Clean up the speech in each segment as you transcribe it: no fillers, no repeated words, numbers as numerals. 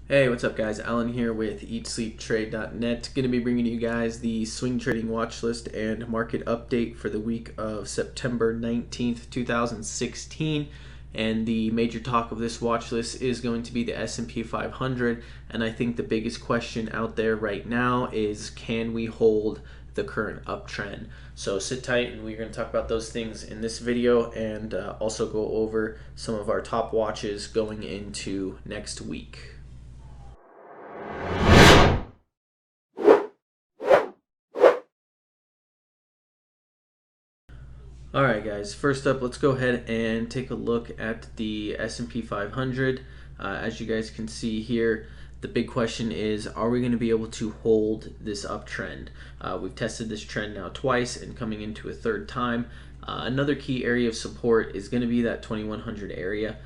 Hey, what's up guys? Alan here with EatSleepTrade.net. Going to be bringing you guys the swing trading watch list and market update for the week of September 19th, 2016. And the major talk of this watch list is going to be the S&P 500. And I think the biggest question out there right now is, can we hold the current uptrend? So sit tight and we're going to talk about those things in this video and also go over some of our top watches going into next week. Alright guys, first up let's go ahead and take a look at the S&P 500. As you guys can see here, the big question is, are we going to be able to hold this uptrend? We've tested this trend now twice and coming into a third time. Another key area of support is going to be that 2100 area.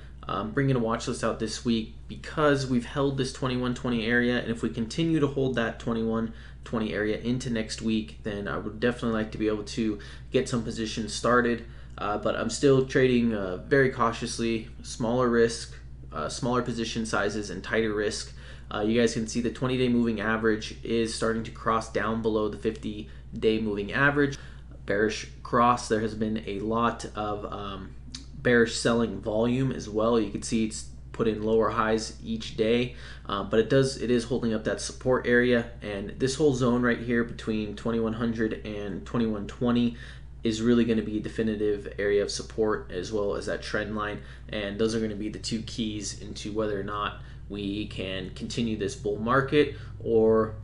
Bringing a watch list out this week because we've held this 2120 area, and if we continue to hold that 2120 area into next week, then I would definitely like to be able to get some positions started. But I'm still trading very cautiously, smaller risk, smaller position sizes, and tighter risk. You guys can see the 20-day moving average is starting to cross down below the 50-day moving average. Bearish cross. There has been a lot of bearish selling volume as well. You can see it's put in lower highs each day, but it is holding up that support area, and this whole zone right here between 2100 and 2120 is really going to be a definitive area of support, as well as that trend line, and those are going to be the two keys into whether or not we can continue this bull market, or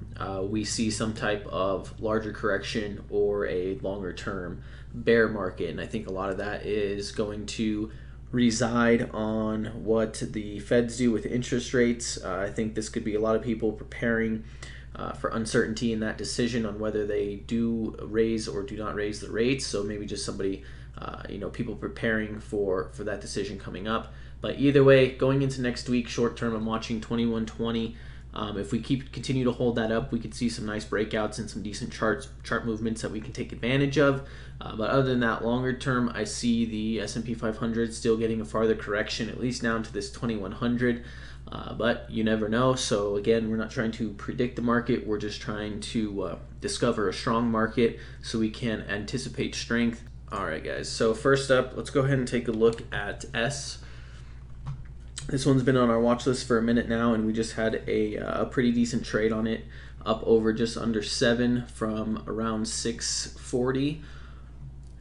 we see some type of larger correction or a longer term bear market. And I think a lot of that is going to reside on what the Feds do with interest rates. I think this could be a lot of people preparing for uncertainty in that decision on whether they do raise or do not raise the rates. So maybe just somebody, people preparing for that decision coming up. But either way, going into next week, short term, I'm watching 2120. If we continue to hold that up, we could see some nice breakouts and some decent chart movements that we can take advantage of. But other than that, longer term, I see the S&P 500 still getting a farther correction, at least down to this 2100. But you never know. So again, we're not trying to predict the market. We're just trying to discover a strong market so we can anticipate strength. All right, guys. So first up, let's go ahead and take a look at S. This one's been on our watch list for a minute now, and we just had a pretty decent trade on it, up over just under 7 from around 640.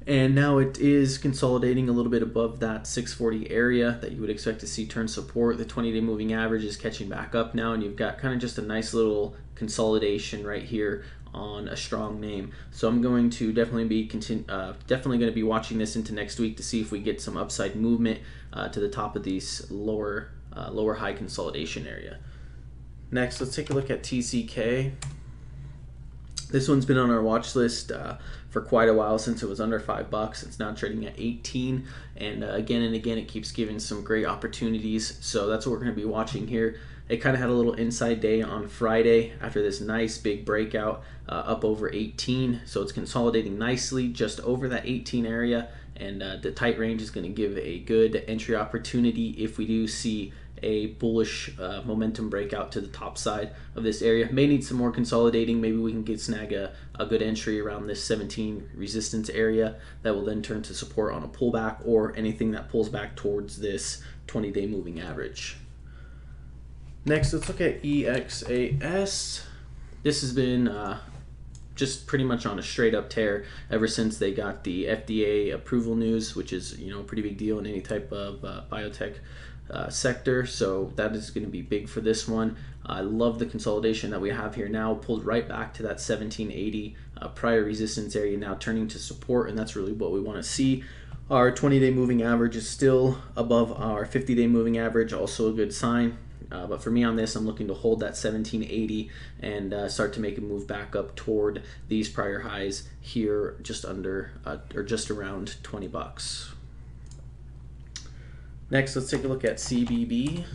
And now it is consolidating a little bit above that 640 area that you would expect to see turn support. The 20-day moving average is catching back up now, and you've got kind of just a nice little consolidation right here on a strong name. So I'm going to definitely be watching this into next week to see if we get some upside movement to the top of these lower high consolidation area. Next, let's take a look at TCK. This one's been on our watch list for quite a while, since it was under $5. It's now trading at 18, and again and again it keeps giving some great opportunities. So that's what we're going to be watching here. It kind of had a little inside day on Friday after this nice big breakout up over 18. So it's consolidating nicely just over that 18 area, and the tight range is going to give a good entry opportunity if we do see a bullish momentum breakout to the top side of this area. May need some more consolidating. Maybe we can snag a good entry around this 17 resistance area that will then turn to support on a pullback, or anything that pulls back towards this 20-day moving average. Next, let's look at EXAS. This has been just pretty much on a straight up tear ever since they got the FDA approval news, which is a pretty big deal in any type of biotech sector. So that is going to be big for this one. I love the consolidation that we have here now, pulled right back to that 1780 prior resistance area, now turning to support, and that's really what we want to see. Our 20-day moving average is still above our 50-day moving average, also a good sign. But for me on this, I'm looking to hold that 1780 and start to make a move back up toward these prior highs here, just under or just around $20. Next, let's take a look at CBB.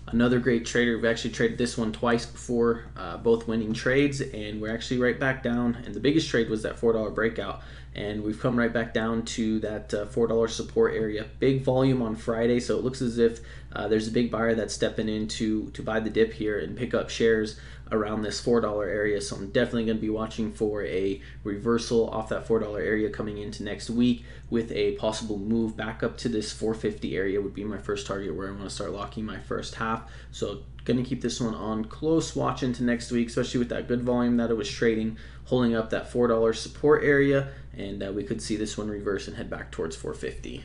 Another great trader. We've actually traded this one twice before, both winning trades, and we're actually right back down. And the biggest trade was that $4 breakout, and we've come right back down to that $4 support area. Big volume on Friday, so it looks as if there's a big buyer that's stepping in to buy the dip here and pick up shares around this $4 area. So I'm definitely going to be watching for a reversal off that $4 area coming into next week, with a possible move back up to this 450 area would be my first target where I want to start locking my first half. So going to keep this one on close watch into next week, especially with that good volume that it was trading, holding up that $4 support area, and we could see this one reverse and head back towards 450.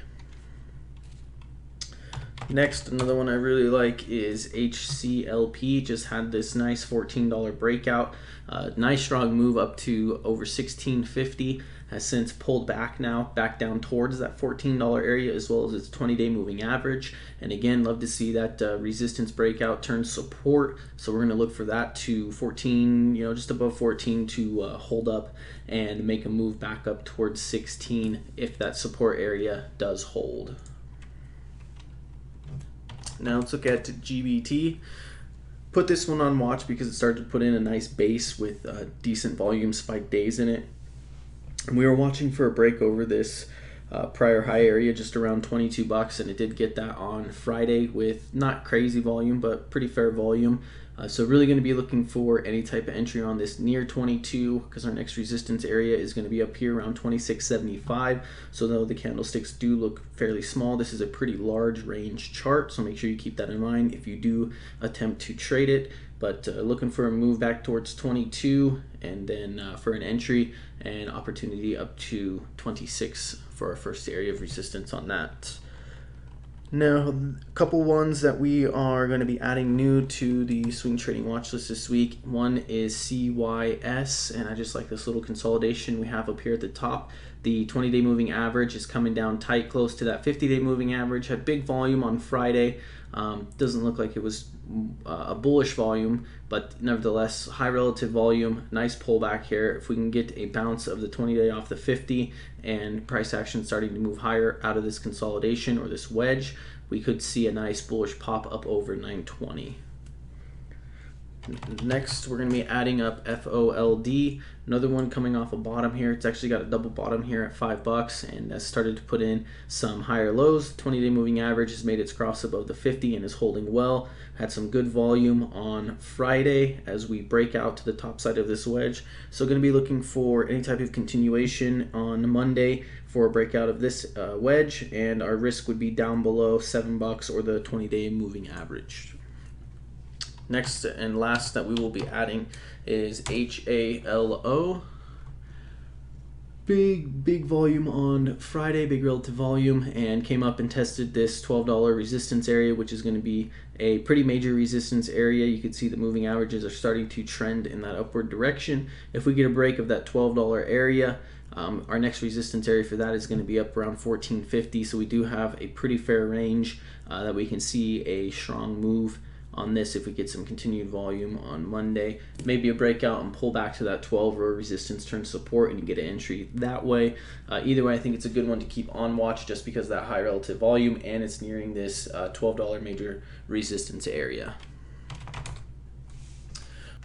Next, another one I really like is HCLP. Just had this nice $14 breakout. Nice strong move up to over $16.50. Has since pulled back now, back down towards that $14 area, as well as its 20-day moving average. And again, love to see that resistance breakout turn support. So we're going to look for that to 14, just above 14 to hold up and make a move back up towards 16 if that support area does hold. Now let's look at GBT. Put this one on watch because it started to put in a nice base with decent volume spike days in it. And we were watching for a break over this prior high area just around 22 bucks, and it did get that on Friday with not crazy volume but pretty fair volume. So really going to be looking for any type of entry on this near 22, because our next resistance area is going to be up here around 26.75. So though the candlesticks do look fairly small, this is a pretty large range chart, so make sure you keep that in mind if you do attempt to trade it. But looking for a move back towards 22, and then for an entry and opportunity up to 26 for our first area of resistance on that. Now, a couple ones that we are going to be adding new to the swing trading watch list this week. One is CYS, and I just like this little consolidation we have up here at the top. The 20-day moving average is coming down tight, close to that 50-day moving average. Had big volume on Friday. Doesn't look like it was a bullish volume, but nevertheless, high relative volume, nice pullback here. If we can get a bounce of the 20-day off the 50 and price action starting to move higher out of this consolidation or this wedge, we could see a nice bullish pop up over 920. Next, we're going to be adding up FOLD, another one coming off a bottom here. It's actually got a double bottom here at $5 and has started to put in some higher lows. 20-day moving average has made its cross above the 50 and is holding well. Had some good volume on Friday as we break out to the top side of this wedge. So going to be looking for any type of continuation on Monday for a breakout of this wedge, and our risk would be down below $7 or the 20-day moving average. Next and last that we will be adding is HALO. Big volume on Friday, big relative volume, and came up and tested this $12 resistance area, which is going to be a pretty major resistance area. You can see the moving averages are starting to trend in that upward direction. If we get a break of that $12 area, our next resistance area for that is going to be up around $14.50. So we do have a pretty fair range that we can see a strong move on this if we get some continued volume on Monday. Maybe a breakout and pull back to that 12 or resistance turn support and you get an entry that way. Either way, I think it's a good one to keep on watch just because of that high relative volume and it's nearing this $12 major resistance area.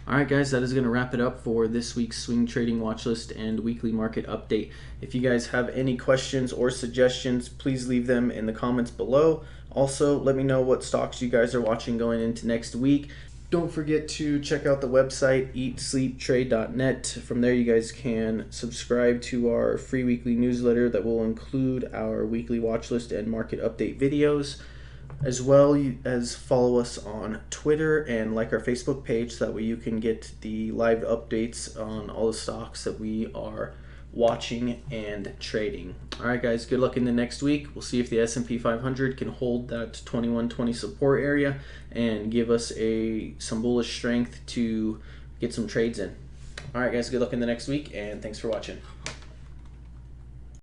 Alright guys, that is going to wrap it up for this week's swing trading watch list and weekly market update. If you guys have any questions or suggestions, please leave them in the comments below. Also, let me know what stocks you guys are watching going into next week. Don't forget to check out the website, eatsleeptrade.net. From there you guys can subscribe to our free weekly newsletter that will include our weekly watch list and market update videos, as well as follow us on Twitter and like our Facebook page so that way you can get the live updates on all the stocks that we are watching and trading. Alright guys, good luck in the next week. We'll see if the S&P 500 can hold that 2120 support area and give us some bullish strength to get some trades in. Alright guys, good luck in the next week and thanks for watching.